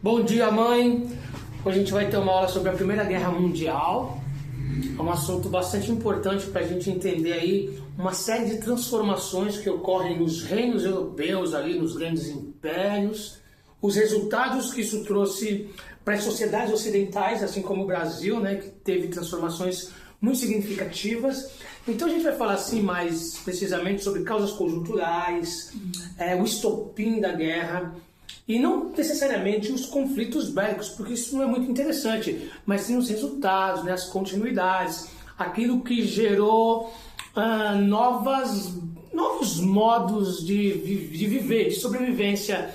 Bom dia, mãe! Hoje a gente vai ter uma aula sobre a Primeira Guerra Mundial. É um assunto bastante importante para a gente entender aí uma série de transformações que ocorrem nos reinos europeus, ali nos grandes impérios, os resultados que isso trouxe para as sociedades ocidentais, assim como o Brasil, né, que teve transformações muito significativas. Então a gente vai falar assim mais precisamente sobre causas conjunturais, o estopim da guerra, e não necessariamente os conflitos bélicos, porque isso não é muito interessante, mas sim os resultados, né, as continuidades, aquilo que gerou novos modos de viver, de sobrevivência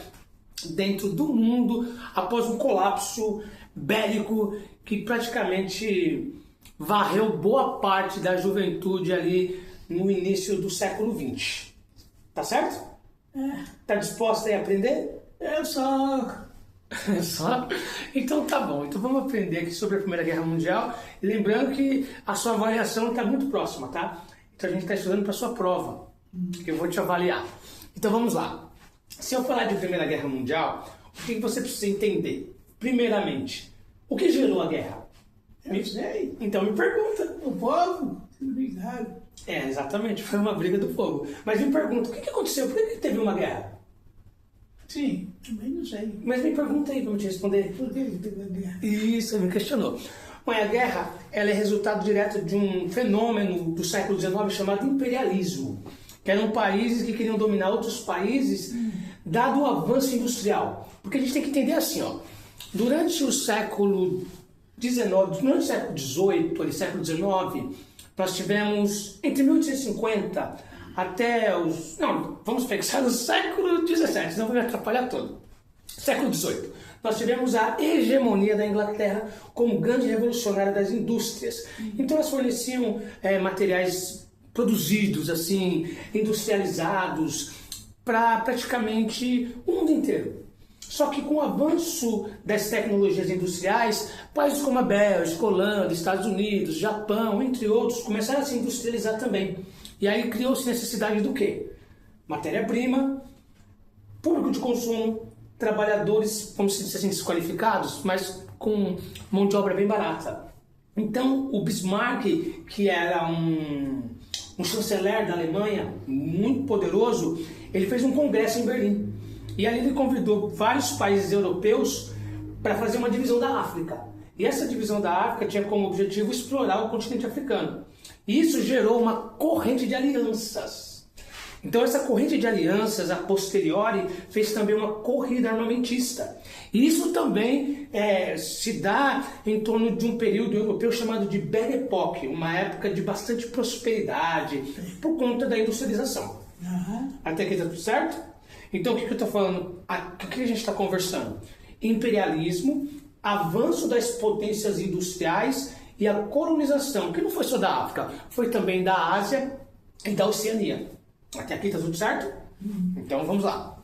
dentro do mundo após um colapso bélico que praticamente varreu boa parte da juventude ali no início do século XX. Tá certo? Tá disposta a aprender? Eu só. Só? Então tá bom. Então vamos aprender aqui sobre a Primeira Guerra Mundial. E lembrando que a sua avaliação está muito próxima, tá? Então a gente está estudando para a sua prova, que eu vou te avaliar. Então vamos lá. Se eu falar de Primeira Guerra Mundial, o que você precisa entender? Primeiramente, o que gerou a guerra? Eu sei. Então me pergunta. O povo, obrigado. Exatamente, foi uma briga do povo. Mas me pergunta, o que aconteceu? Por que teve uma guerra? Sim, também não sei. Mas me pergunta aí para eu te responder. Por que teve a guerra? Isso, me questionou. Bom, a guerra ela é resultado direto de um fenômeno do século XIX chamado imperialismo, que eram países que queriam dominar outros países dado o avanço industrial. Porque a gente tem que entender assim, ó, durante o século XIX, durante o século XVIII, século XIX, nós tivemos entre 1850 até os... Não, vamos pensar no século XVII, senão vou me atrapalhar todo. Século XVIII. Nós tivemos a hegemonia da Inglaterra como grande revolucionária das indústrias. Então elas forneciam materiais produzidos, assim, industrializados, para praticamente o mundo inteiro. Só que com o avanço das tecnologias industriais, países como a Bélgica, Holanda, Estados Unidos, Japão, entre outros, começaram a se industrializar também. E aí criou-se necessidade do quê? Matéria-prima, público de consumo, trabalhadores, vamos dizer assim, desqualificados, mas com mão de obra bem barata. Então, o Bismarck, que era um chanceler da Alemanha, muito poderoso, ele fez um congresso em Berlim. E ali ele convidou vários países europeus para fazer uma divisão da África. E essa divisão da África tinha como objetivo explorar o continente africano. E isso gerou uma corrente de alianças. Então essa corrente de alianças, a posteriori, fez também uma corrida armamentista. E isso também se dá em torno de um período europeu chamado de Belle Époque, uma época de bastante prosperidade, por conta da industrialização. Até aqui está tudo certo? Então o que eu estou falando? O que a gente está conversando? Imperialismo, avanço das potências industriais e a colonização, que não foi só da África, foi também da Ásia e da Oceania. Até aqui está tudo certo? Então vamos lá.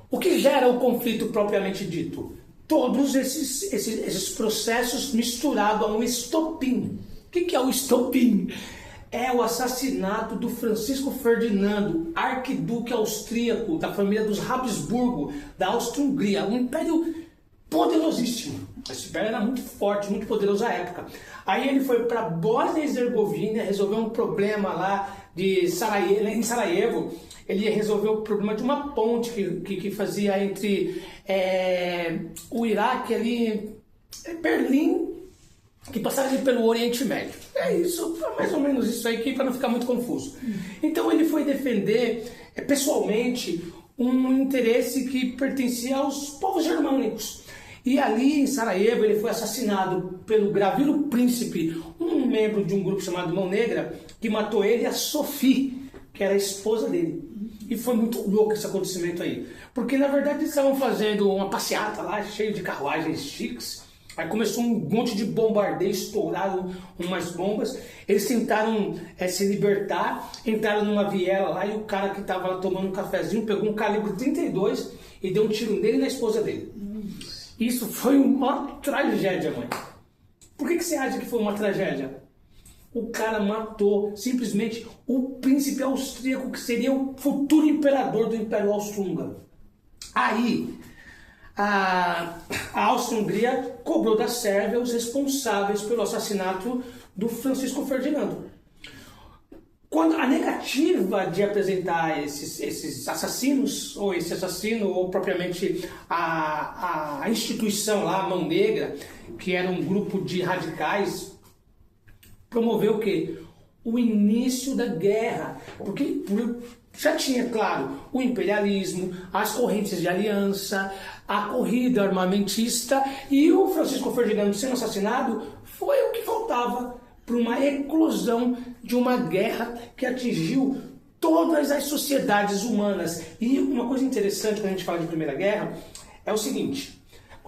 O que gera o conflito propriamente dito? Todos esses processos misturados a um estopim. O que é o estopim? É o assassinato do Francisco Ferdinando, arquiduque austríaco da família dos Habsburgo, da Áustria-Hungria, um império poderosíssimo. Esse império era muito forte, muito poderoso à época. Aí ele foi para Bósnia e Herzegovina, resolveu um problema lá em Sarajevo. Ele resolveu o problema de uma ponte que fazia entre o Iraque ali, Berlim, que passava ali pelo Oriente Médio. É isso, mais ou menos isso aí, para não ficar muito confuso. Então ele foi defender pessoalmente um interesse que pertencia aos povos germânicos. E ali em Sarajevo ele foi assassinado pelo Gravilo Príncipe, um membro de um grupo chamado Mão Negra, que matou ele e a Sophie, que era a esposa dele. E foi muito louco esse acontecimento aí. Porque na verdade eles estavam fazendo uma passeata lá, cheio de carruagens chiques. Aí começou um monte de bombardeio, estouraram umas bombas. Eles tentaram se libertar, entraram numa viela lá e o cara que estava lá tomando um cafezinho pegou um calibre 32 e deu um tiro nele e na esposa dele. Isso foi uma tragédia, mãe. Por que você acha que foi uma tragédia? O cara matou simplesmente o príncipe austríaco, que seria o futuro imperador do Império Austro-Húngaro. Aí, a Áustria-Hungria cobrou da Sérvia os responsáveis pelo assassinato do Francisco Ferdinando. Quando a negativa de apresentar esses assassinos, ou esse assassino, ou propriamente a instituição lá, a Mão Negra, que era um grupo de radicais, promoveu o quê? O início da guerra. Porque já tinha, claro, o imperialismo, as correntes de aliança, a corrida armamentista, e o Francisco Ferdinando sendo assassinado foi o que faltava para uma eclosão de uma guerra que atingiu todas as sociedades humanas. E uma coisa interessante quando a gente fala de Primeira Guerra é o seguinte: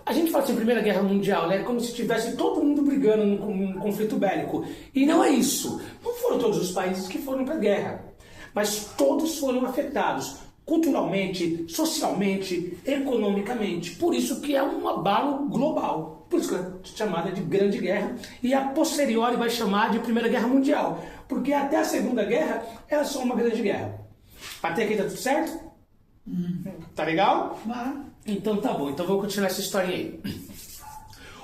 a gente fala assim, Primeira Guerra Mundial, né? Como se tivesse todo mundo brigando num conflito bélico. E não é isso. Não foram todos os países que foram para a guerra, mas todos foram afetados culturalmente, socialmente, economicamente. Por isso que é um abalo global. Por isso que é chamada de Grande Guerra, e a posteriori vai chamar de Primeira Guerra Mundial, porque até a Segunda Guerra era só uma grande guerra. Até aqui tá tudo certo? Tá legal? Então tá bom, então vou continuar essa historinha aí.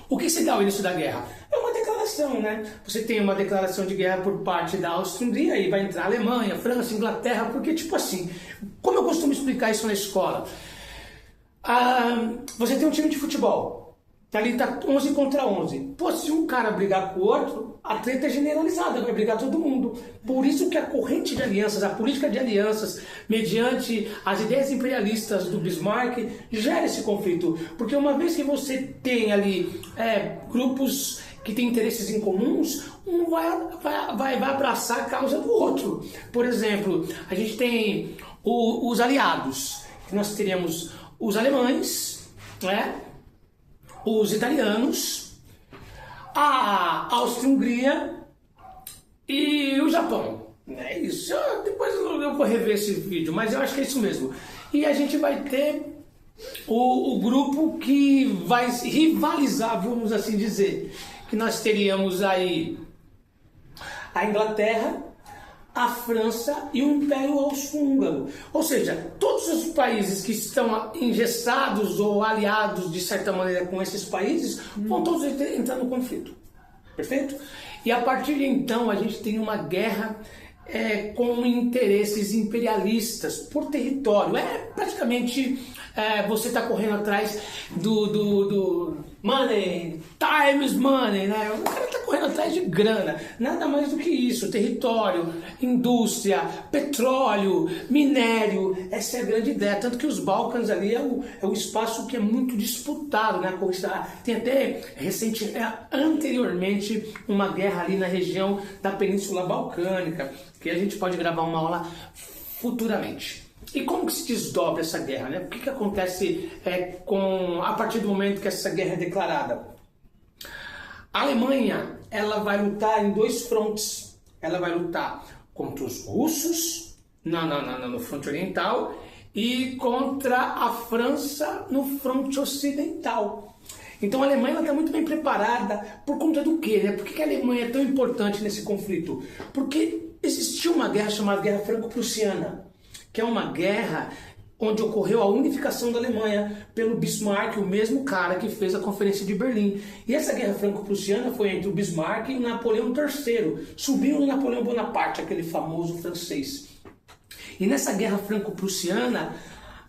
O que se dá ao início da guerra? É uma declaração, né? Você tem uma declaração de guerra por parte da Áustria-Hungria, e vai entrar a Alemanha, França, Inglaterra, porque tipo assim, como eu costumo explicar isso na escola, você tem um time de futebol, ali tá 11 contra 11. Pô, se um cara brigar com o outro, a treta é generalizada, vai brigar todo mundo. Por isso que a corrente de alianças, a política de alianças, mediante as ideias imperialistas do Bismarck, gera esse conflito. Porque uma vez que você tem ali grupos que têm interesses em comuns, um vai abraçar a causa do outro. Por exemplo, a gente tem os aliados, que nós teríamos os alemães, né? Os italianos, a Áustria-Hungria e o Japão. É isso. Depois eu vou rever esse vídeo, mas eu acho que é isso mesmo. E a gente vai ter o grupo que vai rivalizar, vamos assim dizer, que nós teríamos aí a Inglaterra, a França e o Império Austro-Húngaro. Ou seja, todos os países que estão engessados ou aliados de certa maneira com esses países vão todos entrar no conflito. Perfeito? E a partir de então a gente tem uma guerra com interesses imperialistas por território. Praticamente você está correndo atrás do money, time is money, né? O cara está correndo atrás de grana, nada mais do que isso: território, indústria, petróleo, minério. Essa é a grande ideia, tanto que os Balcãs ali é o espaço que é muito disputado, né? Tem até anteriormente uma guerra ali na região da Península Balcânica, que a gente pode gravar uma aula futuramente. E como que se desdobra essa guerra, né? O que acontece a partir do momento que essa guerra é declarada? A Alemanha, ela vai lutar em dois frontes. Ela vai lutar contra os russos no fronte oriental e contra a França no fronte ocidental. Então a Alemanha está muito bem preparada por conta do quê, né? Por que a Alemanha é tão importante nesse conflito? Porque existiu uma guerra chamada Guerra Franco-Prussiana, que é uma guerra onde ocorreu a unificação da Alemanha pelo Bismarck, o mesmo cara que fez a Conferência de Berlim. E essa Guerra Franco-Prussiana foi entre o Bismarck e o Napoleão III, subiu no Napoleão Bonaparte, aquele famoso francês. E nessa Guerra Franco-Prussiana,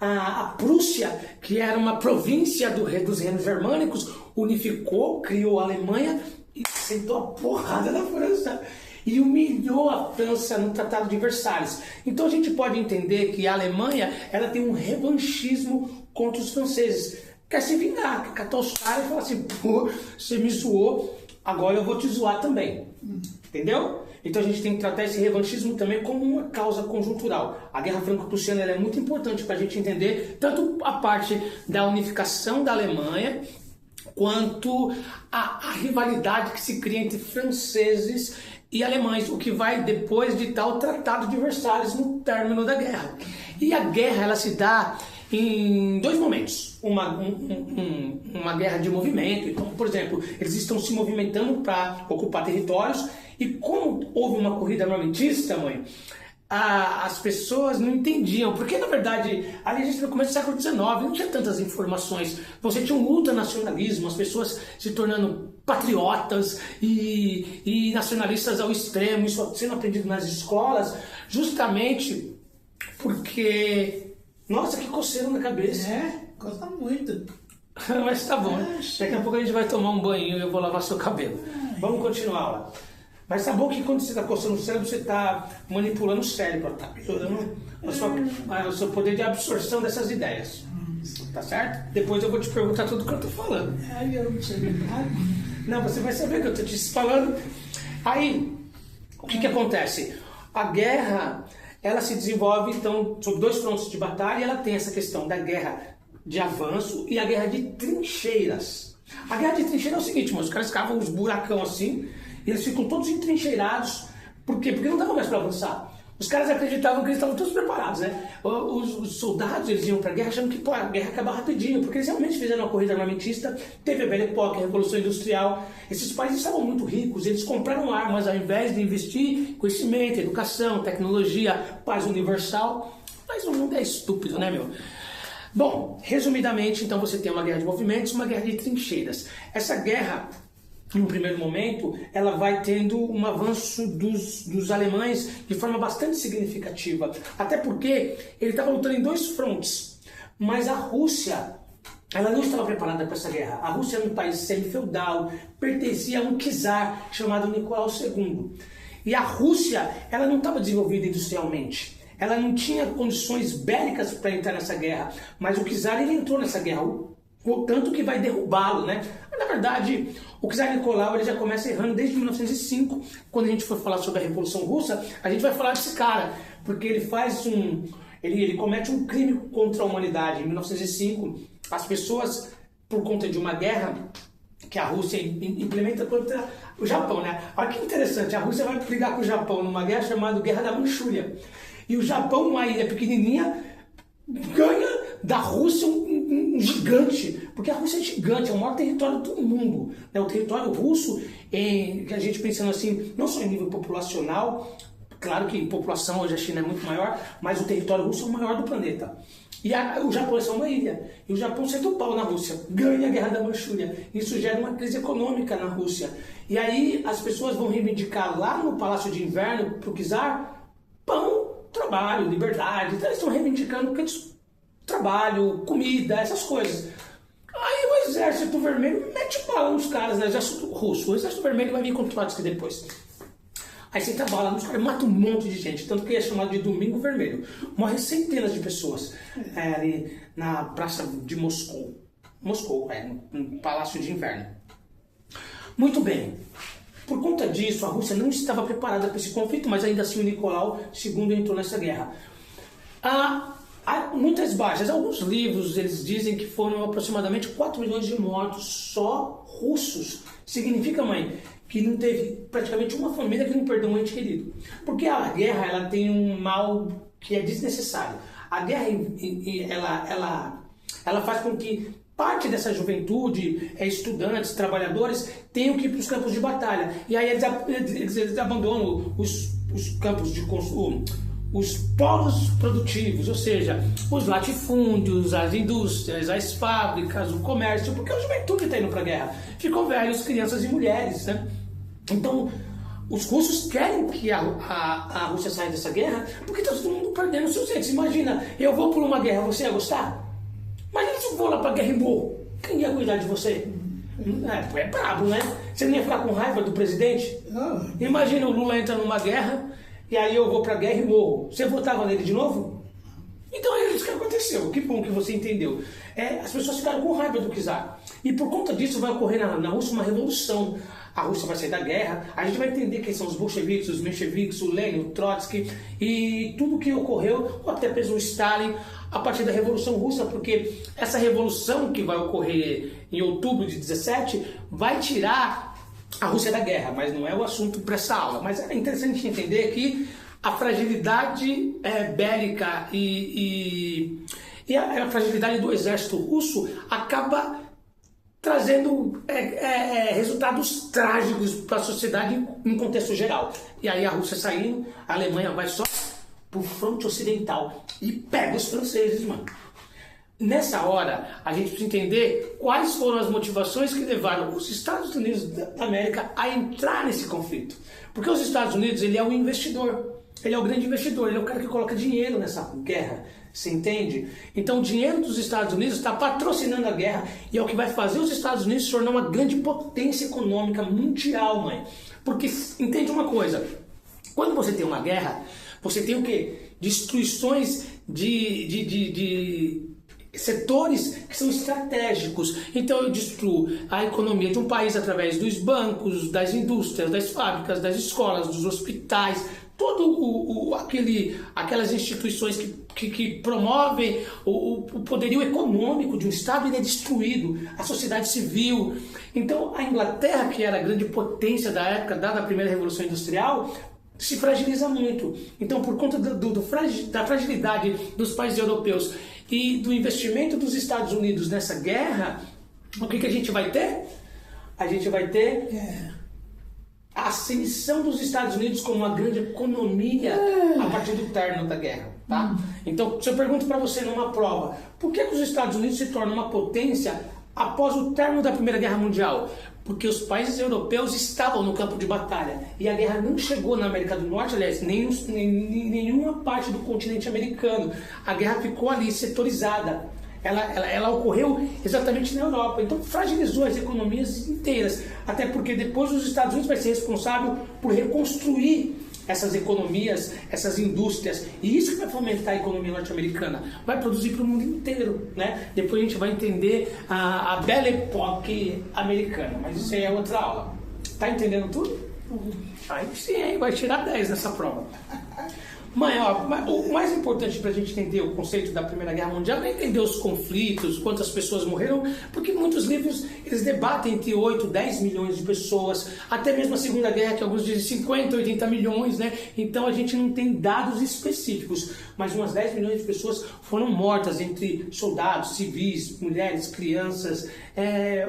a Prússia, que era uma província dos reinos germânicos, unificou, criou a Alemanha e sentou a porrada na França e humilhou a França no Tratado de Versalhes. Então a gente pode entender que a Alemanha ela tem um revanchismo contra os franceses. Quer se vingar, quer catar os caras e falar assim: pô, você me zoou, agora eu vou te zoar também. Entendeu? Então a gente tem que tratar esse revanchismo também como uma causa conjuntural. A Guerra Franco-Prussiana é muito importante para a gente entender tanto a parte da unificação da Alemanha, quanto a rivalidade que se cria entre franceses e alemães, o que vai depois ditar o Tratado de Versalhes no término da guerra. E a guerra ela se dá em dois momentos. Uma guerra de movimento. Então, por exemplo, eles estão se movimentando para ocupar territórios, e como houve uma corrida armamentista, as pessoas não entendiam, porque na verdade ali a gente no começo do século XIX não tinha tantas informações, você tinha um ultranacionalismo, as pessoas se tornando patriotas e nacionalistas ao extremo, isso sendo aprendido nas escolas, justamente porque, nossa, que coceira na cabeça. Gosta muito. Mas tá bom, daqui a pouco a gente vai tomar um banho e eu vou lavar seu cabelo. Vamos continuar lá. Mas tá bom que quando você está coçando o cérebro, você está manipulando o cérebro, tá melhorando o seu poder de absorção dessas ideias. Tá certo? Depois eu vou te perguntar tudo o que eu tô falando. Eu não sei nada. Não, você vai saber que eu tô te falando. Aí, o que acontece? A guerra, ela se desenvolve, então, sobre dois frontes de batalha, e ela tem essa questão da guerra de avanço e a guerra de trincheiras. A guerra de trincheiras é o seguinte, mas os caras cavam uns buracão assim, e eles ficam todos entrincheirados. Por quê? Porque não dava mais para avançar. Os caras acreditavam que eles estavam todos preparados, né? Os soldados, eles iam para a guerra achando que a guerra ia acabar rapidinho, porque eles realmente fizeram uma corrida armamentista, teve a Belle Époque, a Revolução Industrial. Esses países estavam muito ricos, eles compraram armas ao invés de investir em conhecimento, educação, tecnologia, paz universal. Mas o mundo é estúpido, né, meu? Bom, resumidamente, então você tem uma guerra de movimentos, uma guerra de trincheiras. Essa guerra, no primeiro momento, ela vai tendo um avanço dos alemães de forma bastante significativa. Até porque ele estava lutando em dois frontes. Mas a Rússia, ela não estava preparada para essa guerra. A Rússia era um país semi-feudal, pertencia a um czar chamado Nicolau II. E a Rússia, ela não estava desenvolvida industrialmente. Ela não tinha condições bélicas para entrar nessa guerra. Mas o czar, ele entrou nessa guerra. O tanto que vai derrubá-lo, né? Mas, na verdade, o czar Nicolau ele já começa errando desde 1905. Quando a gente for falar sobre a Revolução Russa, a gente vai falar desse cara, porque ele faz ele comete um crime contra a humanidade. Em 1905, as pessoas, por conta de uma guerra que a Rússia implementa contra o Japão, né? Olha que interessante, a Rússia vai brigar com o Japão numa guerra chamada Guerra da Manchúria. E o Japão, uma ilha pequenininha, ganha da Rússia um gigante, porque a Rússia é gigante, é o maior território do mundo, né? O território russo, que a gente pensando assim, não só em nível populacional, claro que em população hoje a China é muito maior, mas o território russo é o maior do planeta. E o Japão é só uma ilha, e o Japão senta o pau na Rússia, ganha a Guerra da Manchúria, isso gera uma crise econômica na Rússia. E aí as pessoas vão reivindicar lá no Palácio de Inverno, para o czar, pão, trabalho, liberdade, então eles estão reivindicando trabalho, comida, essas coisas. Aí o Exército Vermelho mete bala nos caras, né? O Exército Russo. O Exército Vermelho vai vir com Trotsky depois. Aí senta bala nos caras, mata um monte de gente, tanto que é chamado de Domingo Vermelho. Morrem centenas de pessoas ali na Praça de Moscou. No Palácio de Inverno. Muito bem. Por conta disso, a Rússia não estava preparada para esse conflito, mas ainda assim o Nicolau II entrou nessa guerra. Há muitas baixas. Alguns livros eles dizem que foram aproximadamente 4 milhões de mortos só russos. Significa, mãe, que não teve praticamente uma família que não perdeu um ente querido. Porque a guerra ela tem um mal que é desnecessário. A guerra ela faz com que parte dessa juventude, estudantes, trabalhadores, tenham que ir para os campos de batalha. E aí eles abandonam os campos de consumo, os polos produtivos, ou seja, os latifúndios, as indústrias, as fábricas, o comércio, porque a juventude está indo para a guerra. Ficam velhos, crianças e mulheres, né? Então, os russos querem que a Rússia saia dessa guerra porque está todo mundo perdendo seus entes. Imagina, eu vou por uma guerra, você ia gostar? Imagina se eu vou lá para a guerra e morro. Quem ia cuidar de você? É brabo, né? Você não ia ficar com raiva do presidente? Imagina o Lula entra numa guerra e aí eu vou para a guerra e morro. Você votava nele de novo? Então é isso que aconteceu. Que bom que você entendeu. As pessoas ficaram com raiva do czar. E por conta disso vai ocorrer na Rússia uma revolução. A Rússia vai sair da guerra, a gente vai entender quem são os bolcheviques, os mencheviques, o Lenin, o Trotsky e tudo que ocorreu, ou até mesmo o Stalin, a partir da Revolução Russa, porque essa revolução que vai ocorrer em outubro de 17 vai tirar a Rússia da guerra, mas não é o assunto para essa aula. Mas é interessante entender que a fragilidade bélica e a fragilidade do exército russo acaba trazendo resultados trágicos para a sociedade em contexto geral. E aí a Rússia saindo, a Alemanha vai só pro fronte ocidental e pega os franceses, mano. Nessa hora, a gente precisa entender quais foram as motivações que levaram os Estados Unidos da América a entrar nesse conflito. Porque os Estados Unidos, ele é o investidor, ele é o grande investidor, ele é o cara que coloca dinheiro nessa guerra, você entende? Então o dinheiro dos Estados Unidos está patrocinando a guerra e é o que vai fazer os Estados Unidos se tornar uma grande potência econômica mundial, mãe. Porque, entende uma coisa, quando você tem uma guerra, você tem o quê? Destruições de setores que são estratégicos. Então eu destruo a economia de um país através dos bancos, das indústrias, das fábricas, das escolas, dos hospitais, aquelas instituições que promovem o poderio econômico de um Estado, ele é destruído, a sociedade civil. Então a Inglaterra, que era a grande potência da época, dada a primeira Revolução Industrial, se fragiliza muito. Então, por conta da fragilidade dos países europeus e do investimento dos Estados Unidos nessa guerra, o que a gente vai ter? A gente vai ter a ascensão dos Estados Unidos como uma grande economia a partir do término da guerra. Tá? Então, se eu pergunto para você numa prova, por que os Estados Unidos se tornam uma potência após o término da Primeira Guerra Mundial? Porque os países europeus estavam no campo de batalha e a guerra não chegou na América do Norte, aliás, nem nenhuma parte do continente americano. A guerra ficou ali setorizada. Ela ocorreu exatamente na Europa, então fragilizou as economias inteiras, até porque depois os Estados Unidos vai ser responsável por reconstruir essas economias, essas indústrias, e isso que vai fomentar a economia norte-americana, vai produzir para o mundo inteiro, né? Depois a gente vai entender a Belle Époque americana, mas isso aí é outra aula. Tá entendendo tudo? Aí sim, vai tirar 10 nessa prova. Mãe, o mais importante para a gente entender o conceito da Primeira Guerra Mundial não é entender os conflitos, quantas pessoas morreram, porque muitos livros eles debatem entre 8 e 10 milhões de pessoas, até mesmo a Segunda Guerra, que alguns dizem 50, 80 milhões, né? Então a gente não tem dados específicos, mas umas 10 milhões de pessoas foram mortas entre soldados, civis, mulheres, crianças. É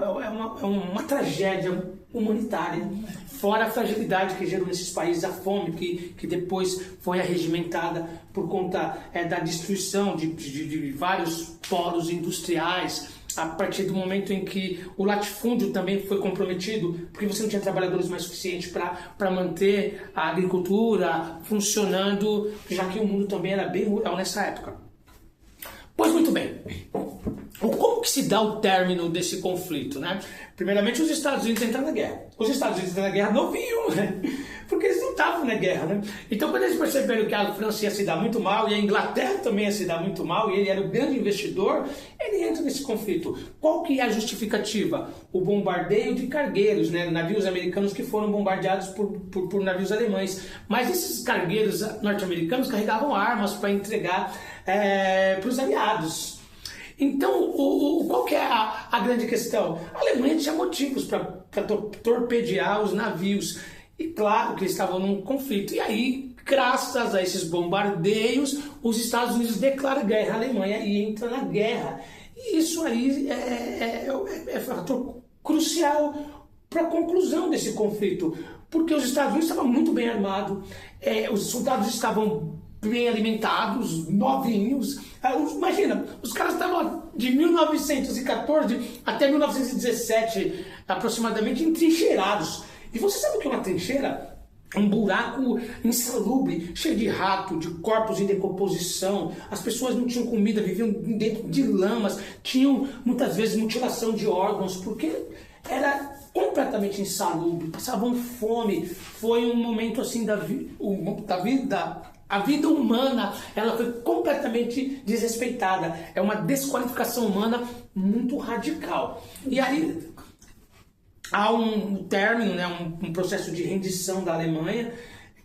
uma tragédia humanitária, fora a fragilidade que gerou nesses países, a fome que depois foi arregimentada por conta da destruição de vários polos industriais, a partir do momento em que o latifúndio também foi comprometido, porque você não tinha trabalhadores mais suficientes para manter a agricultura funcionando, já que o mundo também era bem rural nessa época. Pois muito bem, como que se dá o término desse conflito, né? Primeiramente, os Estados Unidos entram na guerra. Os Estados Unidos entram na guerra novinho, né? Porque eles não estavam na guerra, né? Então, quando eles perceberam que a França ia se dar muito mal e a Inglaterra também ia se dar muito mal, e ele era o grande investidor, ele entra nesse conflito. Qual que é a justificativa? O bombardeio de cargueiros, né? Navios americanos que foram bombardeados por navios alemães. Mas esses cargueiros norte-americanos carregavam armas para entregar para os aliados. Então, qual que é a grande questão? A Alemanha tinha motivos para torpedear os navios. E claro que eles estavam num conflito. E aí, graças a esses bombardeios, os Estados Unidos declaram guerra à Alemanha e entra na guerra. E isso aí é fator crucial para a conclusão desse conflito. Porque os Estados Unidos estavam muito bem armados, os soldados estavam bem alimentados, novinhos. Imagina, os caras estavam de 1914 até 1917, aproximadamente, entrincheirados. E você sabe o que é uma trincheira? Um buraco insalubre, cheio de rato, de corpos em decomposição. As pessoas não tinham comida, viviam dentro de lamas, tinham muitas vezes mutilação de órgãos, porque era completamente insalubre, passavam fome. Foi um momento assim da vida. A vida humana, ela foi completamente desrespeitada. É uma desqualificação humana muito radical. E aí há um término, né, um processo de rendição da Alemanha,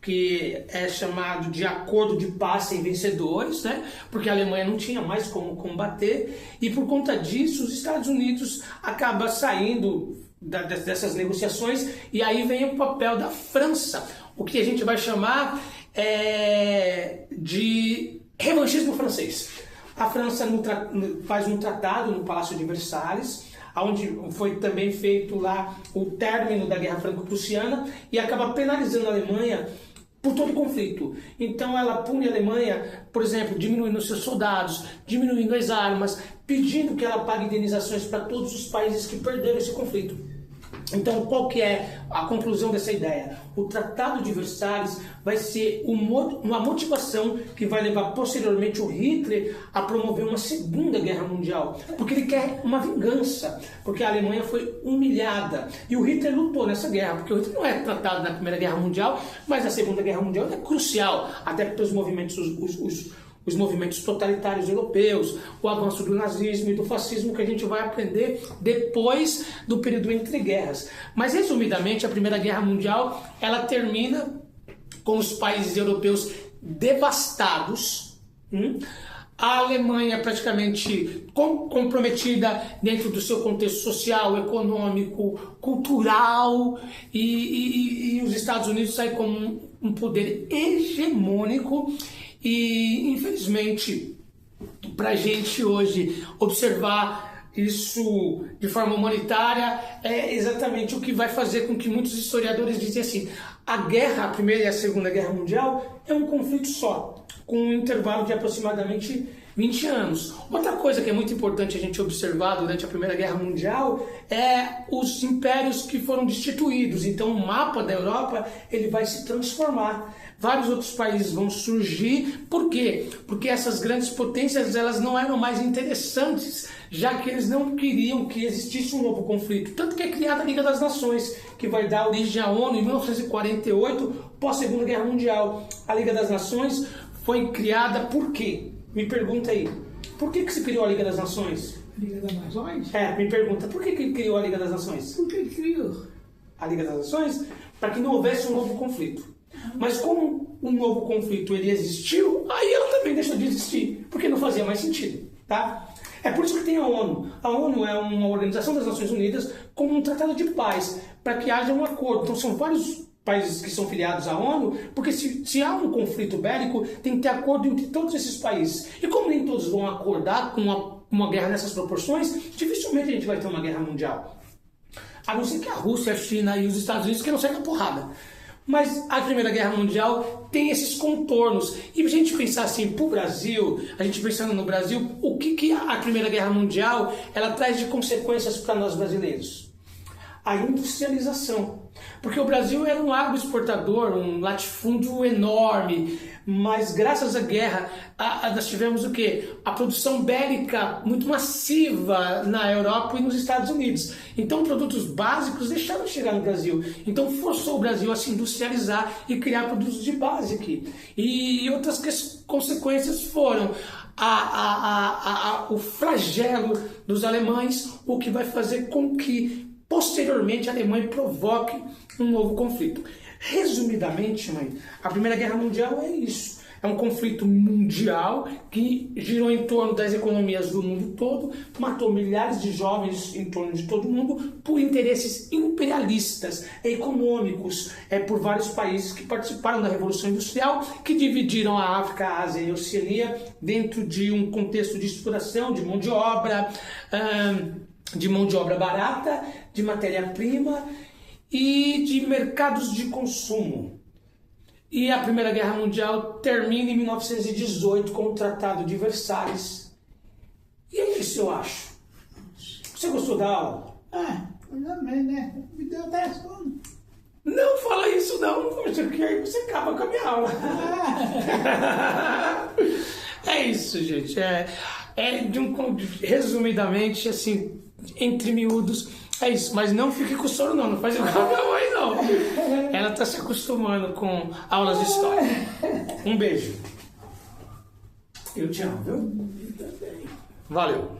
que é chamado de Acordo de Paz Sem Vencedores, né? Porque a Alemanha não tinha mais como combater, e por conta disso os Estados Unidos acabam saindo dessas negociações, e aí vem o papel da França, o que a gente vai chamar de revanchismo francês. A França faz um tratado no Palácio de Versalhes, onde foi também feito lá o término da Guerra Franco-Prussiana, e acaba penalizando a Alemanha por todo conflito. Então ela pune a Alemanha, por exemplo, diminuindo seus soldados, diminuindo as armas, pedindo que ela pague indenizações para todos os países que perderam esse conflito. Então, qual que é a conclusão dessa ideia? O Tratado de Versalhes vai ser uma motivação que vai levar posteriormente o Hitler a promover uma Segunda Guerra Mundial, porque ele quer uma vingança, porque a Alemanha foi humilhada e o Hitler lutou nessa guerra, porque o Hitler não é tratado na Primeira Guerra Mundial, mas a Segunda Guerra Mundial é crucial, até porque os movimentos, os movimentos totalitários europeus, o avanço do nazismo e do fascismo que a gente vai aprender depois do período entre guerras. Mas, resumidamente, a Primeira Guerra Mundial, ela termina com os países europeus devastados, a Alemanha praticamente comprometida dentro do seu contexto social, econômico, cultural, e os Estados Unidos saem como um poder hegemônico. E, infelizmente, para a gente hoje observar isso de forma humanitária é exatamente o que vai fazer com que muitos historiadores dizem assim: a guerra, a Primeira e a Segunda Guerra Mundial, é um conflito só, com um intervalo de aproximadamente 20 anos. Outra coisa que é muito importante a gente observar durante a Primeira Guerra Mundial é os impérios que foram destituídos. Então o mapa da Europa ele vai se transformar. Vários outros países vão surgir. Por quê? Porque essas grandes potências elas não eram mais interessantes, já que eles não queriam que existisse um novo conflito. Tanto que é criada a Liga das Nações, que vai dar origem à ONU em 1948, pós-Segunda Guerra Mundial. A Liga das Nações foi criada por quê? Me pergunta aí. Por que se criou a Liga das Nações? Liga das Nações? Me pergunta. Por que criou a Liga das Nações? Por que criou? A Liga das Nações? Para que não houvesse um novo conflito. Mas como um novo conflito ele existiu, aí ela também deixou de existir, porque não fazia mais sentido, tá? É por isso que tem a ONU. A ONU é uma organização das Nações Unidas como um tratado de paz, para que haja um acordo. Então são vários países que são filiados à ONU, porque se há um conflito bélico, tem que ter acordo entre todos esses países. E como nem todos vão acordar com uma guerra nessas proporções, dificilmente a gente vai ter uma guerra mundial. A não ser que a Rússia, a China e os Estados Unidos queiram sair na porrada. Mas a Primeira Guerra Mundial tem esses contornos. E a gente pensar assim, para o Brasil, a gente pensando no Brasil, o que a Primeira Guerra Mundial ela traz de consequências para nós brasileiros? A industrialização. Porque o Brasil era um agroexportador, um latifúndio enorme, mas graças à guerra nós tivemos o quê? A produção bélica muito massiva na Europa e nos Estados Unidos. Então produtos básicos deixaram de chegar no Brasil. Então forçou o Brasil a se industrializar e criar produtos de base aqui. E outras consequências foram o flagelo dos alemães, o que vai fazer com que posteriormente a Alemanha provoque um novo conflito. Resumidamente, mãe, a Primeira Guerra Mundial é isso. É um conflito mundial que girou em torno das economias do mundo todo, matou milhares de jovens em torno de todo mundo por interesses imperialistas, econômicos, por vários países que participaram da Revolução Industrial, que dividiram a África, a Ásia e a Oceania dentro de um contexto de exploração de mão de obra barata, de matéria-prima e de mercados de consumo. E a Primeira Guerra Mundial termina em 1918 com o Tratado de Versalhes. E é isso, eu acho. Você gostou da aula? Também, né? Me deu até sono. Não fala isso não, porque aí você acaba com a minha aula. É isso, gente. Resumidamente, assim, entre miúdos, é isso. Mas não fique com sono não faz igual a minha mãe não. Ela está se acostumando com aulas de história. Um beijo. Eu te amo, viu? Eu também. Valeu.